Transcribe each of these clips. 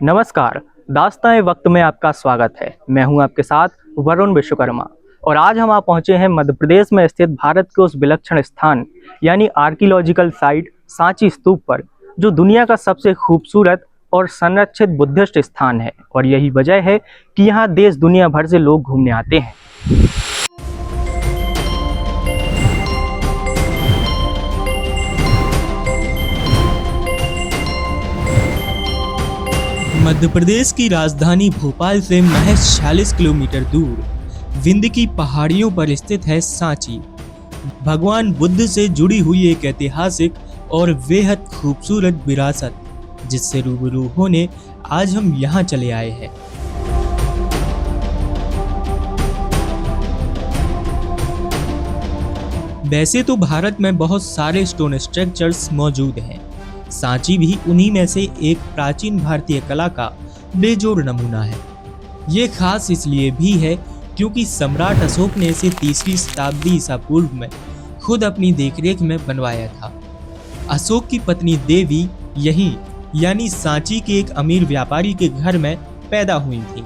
नमस्कार। दास्तान वक्त में आपका स्वागत है। मैं हूं आपके साथ वरुण विश्वकर्मा और आज हम पहुंचे हैं मध्य प्रदेश में स्थित भारत के उस विलक्षण स्थान यानी आर्कियोलॉजिकल साइट सांची स्तूप पर, जो दुनिया का सबसे खूबसूरत और संरक्षित बुद्धिस्ट स्थान है। और यही वजह है कि यहाँ देश दुनिया भर से लोग घूमने आते हैं। मध्य प्रदेश की राजधानी भोपाल से महज 46 किलोमीटर दूर विंध्य की पहाड़ियों पर स्थित है सांची। भगवान बुद्ध से जुड़ी हुई एक ऐतिहासिक और बेहद खूबसूरत विरासत, जिससे रूबरू होने आज हम यहाँ चले आए हैं। वैसे तो भारत में बहुत सारे स्टोन स्ट्रक्चर्स मौजूद हैं। सांची भी उन्हीं में से एक प्राचीन भारतीय कला का बेजोड़ नमूना है। ये खास इसलिए भी है क्योंकि सम्राट अशोक ने इसे 3वीं शताब्दी ईसा पूर्व में खुद अपनी देखरेख में बनवाया था। अशोक की पत्नी देवी यही यानी सांची के एक अमीर व्यापारी के घर में पैदा हुई थी।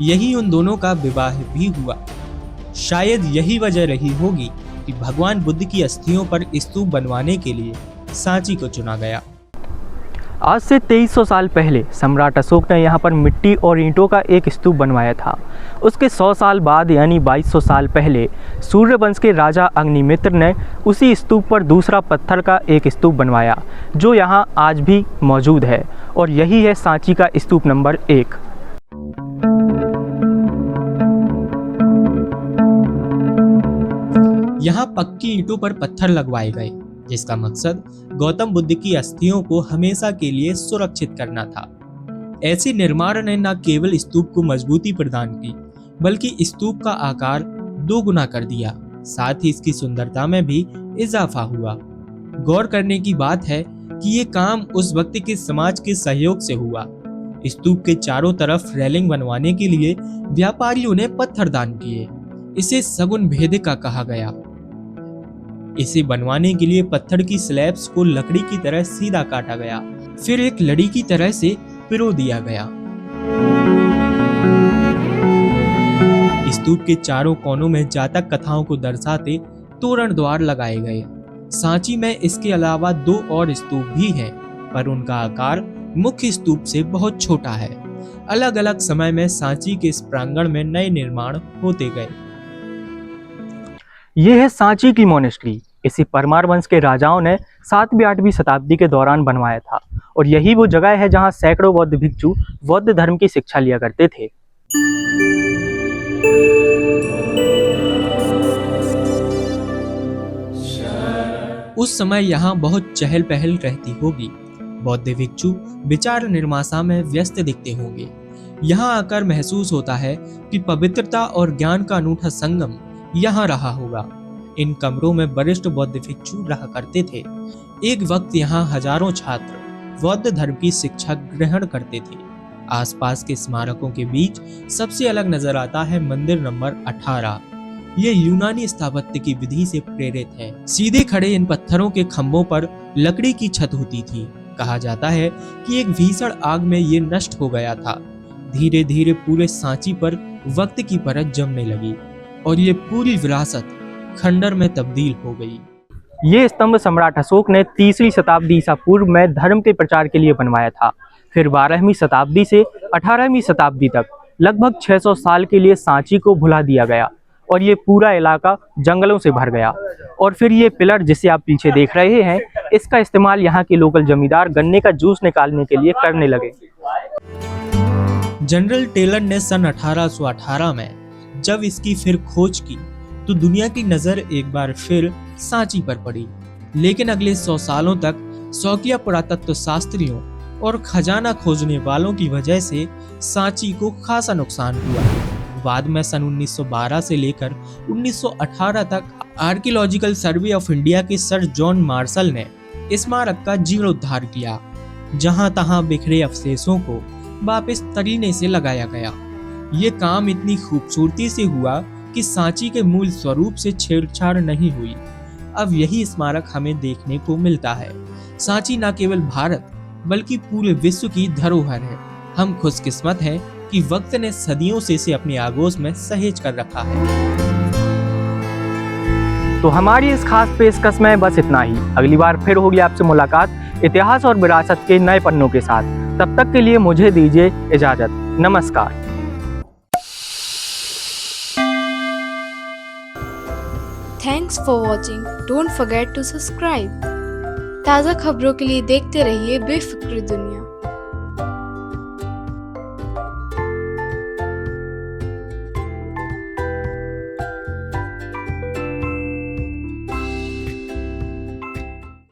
यही उन दोनों का विवाह भी हुआ। शायद यही वजह रही होगी कि भगवान बुद्ध की अस्थियों पर स्तूप बनवाने के लिए सांची को चुना गया। आज से 2300 साल पहले सम्राट अशोक ने यहाँ पर मिट्टी और ईंटों का एक स्तूप बनवाया था। उसके 100 साल बाद यानी 2200 साल पहले सूर्यवंश के राजा अग्निमित्र ने उसी स्तूप पर दूसरा पत्थर का एक स्तूप बनवाया, जो यहाँ आज भी मौजूद है। और यही है सांची का स्तूप नंबर 1। यहाँ पक्की ईंटों पर पत्थर लगवाए गए, जिसका मकसद गौतम बुद्ध की अस्थियों को हमेशा के लिए सुरक्षित करना था। ऐसे निर्माण ने न केवल स्तूप को मजबूती प्रदान की, बल्कि स्तूप का आकार 2 गुना कर दिया। साथ ही इसकी सुंदरता में भी इजाफा हुआ। गौर करने की बात है कि ये काम उस वक्त के समाज के सहयोग से हुआ। स्तूप के चारों तरफ रेलिंग बनवाने के लिए व्यापारियों ने पत्थर दान किए। इसे सगुन भेदिका कहा गया। इसे बनवाने के लिए पत्थर की स्लैब्स को लकड़ी की तरह सीधा काटा गया, फिर एक लड़ी की तरह से पिरो दिया गया। स्तूप के चारों कोनों में जातक कथाओं को दर्शाते तोरण द्वार लगाए गए। सांची में इसके अलावा 2 और स्तूप भी हैं, पर उनका आकार मुख्य स्तूप से बहुत छोटा है। अलग अलग समय में सांची के इस प्रांगण में नए निर्माण होते गए। ये है सांची की मोनेस्ट्री। इसी परमार वंश के राजाओं ने 7वीं 8वीं शताब्दी के दौरान बनवाया था। और यही वो जगह है जहां सैकड़ों बौद्ध भिक्षु बौद्ध धर्म की शिक्षा लिया करते थे। उस समय यहाँ बहुत चहल पहल रहती होगी। बौद्ध भिक्षु विचार निर्मासा में व्यस्त दिखते होंगे। यहाँ आकर महसूस होता है कि पवित्रता और ज्ञान का अनूठा संगम यहाँ रहा होगा। इन कमरों में वरिष्ठ बौद्ध भिक्षु रहा करते थे। एक वक्त यहाँ हजारों छात्र बौद्ध धर्म की शिक्षा ग्रहण करते थे। आसपास के स्मारकों के बीच सबसे अलग नजर आता है मंदिर नंबर 18। ये यूनानी स्थापत्य की विधि से प्रेरित है। सीधे खड़े इन पत्थरों के खंभों पर लकड़ी की छत होती थी। कहा जाता है कि एक भीषण आग में ये नष्ट हो गया था। धीरे धीरे पूरे सांची पर वक्त की परत जमने लगी और ये पूरी विरासत खंडर में तब्दील हो गई। ये स्तंभ सम्राट अशोक ने 3वीं शताब्दी ईसा पूर्व में धर्म के प्रचार के लिए बनवाया था। फिर 12वीं शताब्दी से 18वीं शताब्दी तक लगभग 600 साल के लिए सांची को भुला दिया गया और ये पूरा इलाका जंगलों से भर गया। और फिर ये पिलर जिसे आप पीछे देख रहे हैं, इसका इस्तेमाल यहाँ के लोकल जमींदार गन्ने का जूस निकालने के लिए करने लगे। जनरल टेलर ने सन 1818 में जब इसकी फिर खोज की तो दुनिया की नजर एक बार फिर सांची पर पड़ी। लेकिन अगले 100 सालों तक शौकिया पुरातत्व शास्त्रियों और खजाना खोजने वालों की वजह से सांची को खासा नुकसान हुआ। बाद में सन 1912 से लेकर 1918 तक आर्कियोलॉजिकल सर्वे ऑफ इंडिया के सर जॉन मार्शल ने स्मारक का जीर्णोद्धार किया। जहां तहां बिखरे अवशेषों को वापस तरीने से लगाया गया। ये काम इतनी खूबसूरती से हुआ कि सांची के मूल स्वरूप से छेड़छाड़ नहीं हुई। अब यही स्मारक हमें देखने को मिलता है। सांची न केवल भारत बल्कि पूरे विश्व की धरोहर है। हम खुशकिस्मत हैं कि वक्त ने सदियों से इसे अपनी आगोश में सहेज कर रखा है। तो हमारी इस खास पेशकश में बस इतना ही। अगली बार फिर होगी आपसे मुलाकात इतिहास और विरासत के नए पन्नों के साथ। तब तक के लिए मुझे दीजिए इजाजत। नमस्कार। Thanks for watching. Don't forget to subscribe. ताज़ा खबरों के लिए देखते रहिए बेफिक्र दुनिया।